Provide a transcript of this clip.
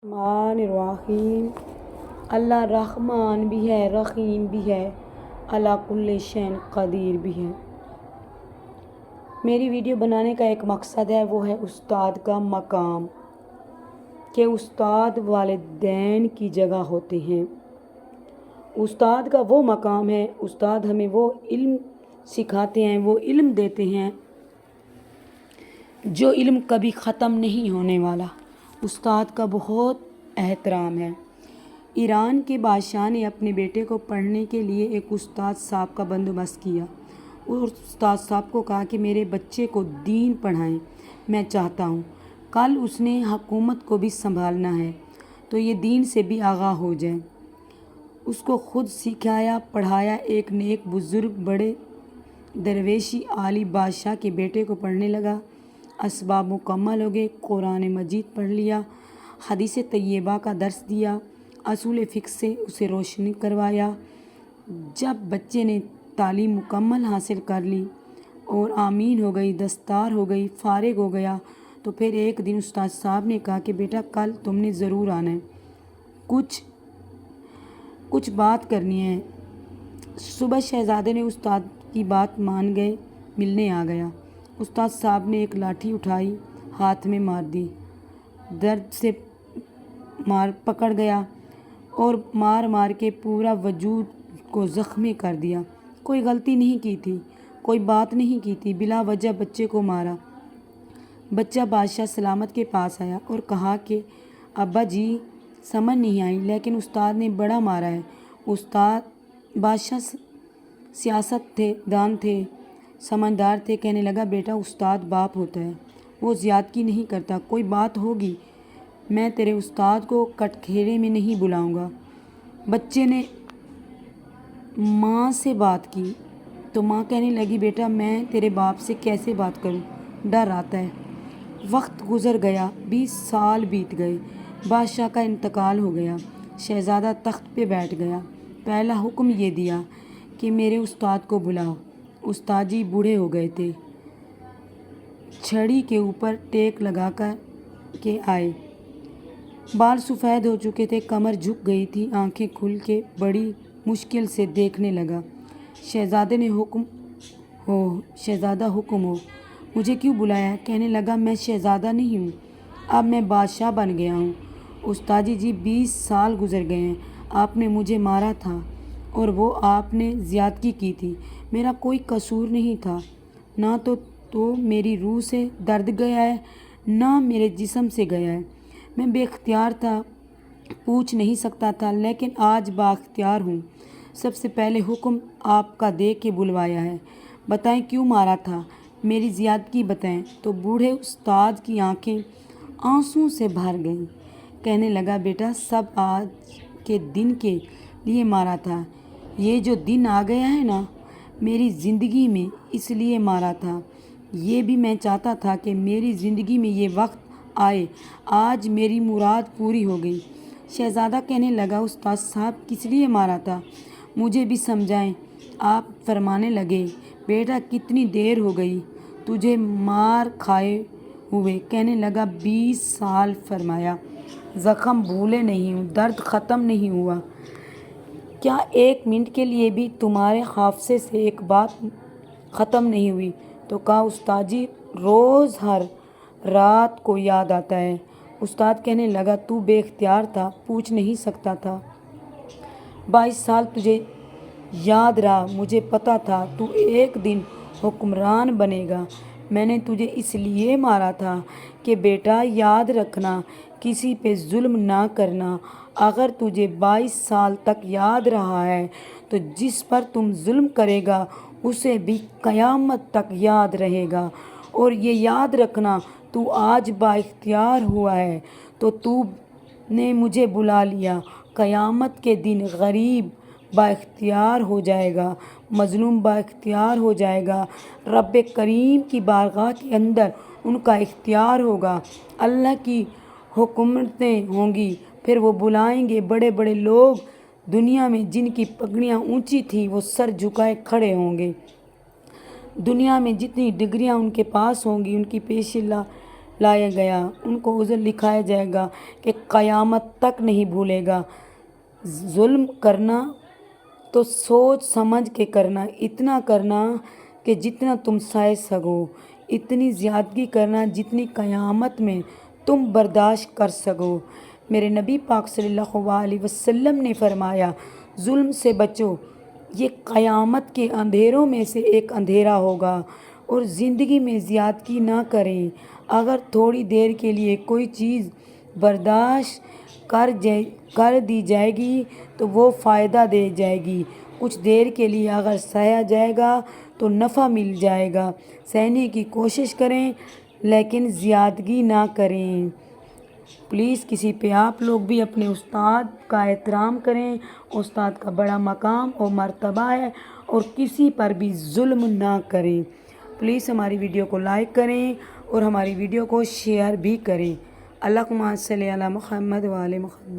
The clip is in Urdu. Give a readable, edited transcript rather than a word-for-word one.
مان الرحیم، اللہ رحمان بھی ہے، رحیم بھی ہے، علی کل شیء قدیر بھی ہے۔ میری ویڈیو بنانے کا ایک مقصد ہے، وہ ہے استاد کا مقام، کہ استاد والدین کی جگہ ہوتے ہیں۔ استاد کا وہ مقام ہے، استاد ہمیں وہ علم سکھاتے ہیں، وہ علم دیتے ہیں جو علم کبھی ختم نہیں ہونے والا۔ استاد کا بہت احترام ہے۔ ایران کے بادشاہ نے اپنے بیٹے کو پڑھنے کے لیے ایک استاد صاحب کا بندوبست کیا اور استاد صاحب کو کہا کہ میرے بچے کو دین پڑھائیں، میں چاہتا ہوں کل اس نے حکومت کو بھی سنبھالنا ہے تو یہ دین سے بھی آگاہ ہو جائے۔ اس کو خود سکھایا پڑھایا۔ ایک نیک بزرگ بڑے درویشی عالی بادشاہ کے بیٹے کو پڑھنے لگا۔ اسباب مکمل ہو گئے، قرآن مجید پڑھ لیا، حدیث طیبہ کا درس دیا، اصول فقہ سے اسے روشنی کروایا۔ جب بچے نے تعلیم مکمل حاصل کر لی اور آمین ہو گئی، دستار ہو گئی، فارغ ہو گیا، تو پھر ایک دن استاد صاحب نے کہا کہ بیٹا کل تم نے ضرور آنا ہے، کچھ بات کرنی ہے۔ صبح شہزادے نے استاد کی بات مان گئے، ملنے آ گیا۔ استاد صاحب نے ایک لاٹھی اٹھائی، ہاتھ میں مار دی، درد سے پکڑ گیا اور مار کے پورا وجود کو زخمی کر دیا۔ کوئی غلطی نہیں کی تھی، کوئی بات نہیں کی تھی، بلا وجہ بچے کو مارا۔ بچہ بادشاہ سلامت کے پاس آیا اور کہا کہ ابا جی سمجھ نہیں آئی، لیکن استاد نے بڑا مارا ہے۔ استاد بادشاہ سیاست دان تھے، سمجھدار تھے، کہنے لگا بیٹا استاد باپ ہوتا ہے، وہ زیادتی نہیں کرتا، کوئی بات ہوگی میں تیرے استاد کو کٹکھیرے میں نہیں بلاؤں گا۔ بچے نے ماں سے بات کی تو ماں کہنے لگی بیٹا میں تیرے باپ سے کیسے بات کروں، ڈر آتا ہے۔ وقت گزر گیا، 20 سال بیت گئے، بادشاہ کا انتقال ہو گیا، شہزادہ تخت پہ بیٹھ گیا۔ پہلا حکم یہ دیا کہ میرے استاد کو بلاؤ۔ استاد جی بوڑھے ہو گئے تھے، چھڑی کے اوپر ٹیک لگا کے آئے، بال سفید ہو چکے تھے، کمر جھک گئی تھی، آنکھیں کھل کے بڑی مشکل سے دیکھنے لگا۔ شہزادہ حکم ہو، مجھے کیوں بلایا؟ کہنے لگا میں شہزادہ نہیں ہوں، اب میں بادشاہ بن گیا ہوں۔ استاد جی 20 سال گزر گئے ہیں، آپ نے مجھے مارا تھا اور وہ آپ نے زیادتی کی تھی، میرا کوئی قصور نہیں تھا، نہ تو میری روح سے درد گیا ہے نہ میرے جسم سے گیا ہے، میں بے اختیار تھا، پوچھ نہیں سکتا تھا، لیکن آج بااختیار ہوں۔ سب سے پہلے حکم آپ کا دے کے بلوایا ہے، بتائیں کیوں مارا تھا، میری زیادتی بتائیں۔ تو بوڑھے استاد کی آنکھیں آنسوں سے بھر گئیں، کہنے لگا بیٹا سب آج کے دن کے لیے مارا تھا، یہ جو دن آ گیا ہے نا میری زندگی میں اس لیے مارا تھا، یہ بھی میں چاہتا تھا کہ میری زندگی میں یہ وقت آئے، آج میری مراد پوری ہو گئی۔ شہزادہ کہنے لگا استاد صاحب کس لیے مارا تھا، مجھے بھی سمجھائیں۔ آپ فرمانے لگے بیٹا کتنی دیر ہو گئی تجھے مار کھائے ہوئے؟ کہنے لگا 20 سال۔ فرمایا زخم بھولے نہیں ہوں، درد ختم نہیں ہوا، کیا 1 منٹ کے لیے بھی تمہارے حافظے سے ایک بات ختم نہیں ہوئی؟ تو کہا استاد جی روز ہر رات کو یاد آتا ہے۔ استاد کہنے لگا تو بے اختیار تھا، پوچھ نہیں سکتا تھا، 22 سال تجھے یاد رہا، مجھے پتا تھا تو ایک دن حکمران بنے گا، میں نے تجھے اس لیے مارا تھا کہ بیٹا یاد رکھنا کسی پہ ظلم نہ کرنا، اگر تجھے 22 سال تک یاد رہا ہے تو جس پر تم ظلم کرے گا اسے بھی قیامت تک یاد رہے گا، اور یہ یاد رکھنا تو آج بااختیار ہوا ہے تو نے مجھے بلا لیا، قیامت کے دن غریب بااختیار ہو جائے گا، مظلوم بااختیار ہو جائے گا، رب کریم کی بارگاہ کے اندر ان کا اختیار ہوگا، اللہ کی حکومتیں ہوں گی، پھر وہ بلائیں گے، بڑے بڑے لوگ دنیا میں جن کی پگڑیاں اونچی تھیں وہ سر جھکائے کھڑے ہوں گے، دنیا میں جتنی ڈگریاں ان کے پاس ہوں گی ان کی پیش اللہ لایا گیا ان کو عذر لکھایا جائے گا کہ قیامت تک نہیں بھولے گا۔ ظلم کرنا تو سوچ سمجھ کے کرنا، اتنا کرنا کہ جتنا تم سہ سکو، اتنی زیادتی کرنا جتنی قیامت میں تم برداشت کر سکو۔ میرے نبی پاک صلی اللہ علیہ وسلم نے فرمایا، ظلم سے بچو، یہ قیامت کے اندھیروں میں سے ایک اندھیرا ہوگا، اور زندگی میں زیادتی نہ کریں۔ اگر تھوڑی دیر کے لیے کوئی چیز برداشت کر دی جائے گی تو وہ فائدہ دے جائے گی، کچھ دیر کے لیے اگر سہا جائے گا تو نفع مل جائے گا۔ سہنے کی کوشش کریں لیکن زیادتی نہ کریں۔ پلیز کسی پہ آپ لوگ بھی اپنے استاد کا احترام کریں، استاد کا بڑا مقام اور مرتبہ ہے، اور کسی پر بھی ظلم نہ کریں۔ پلیز ہماری ویڈیو کو لائک کریں اور ہماری ویڈیو کو شیئر بھی کریں۔ اللہم صلی علی محمد و آل محمد۔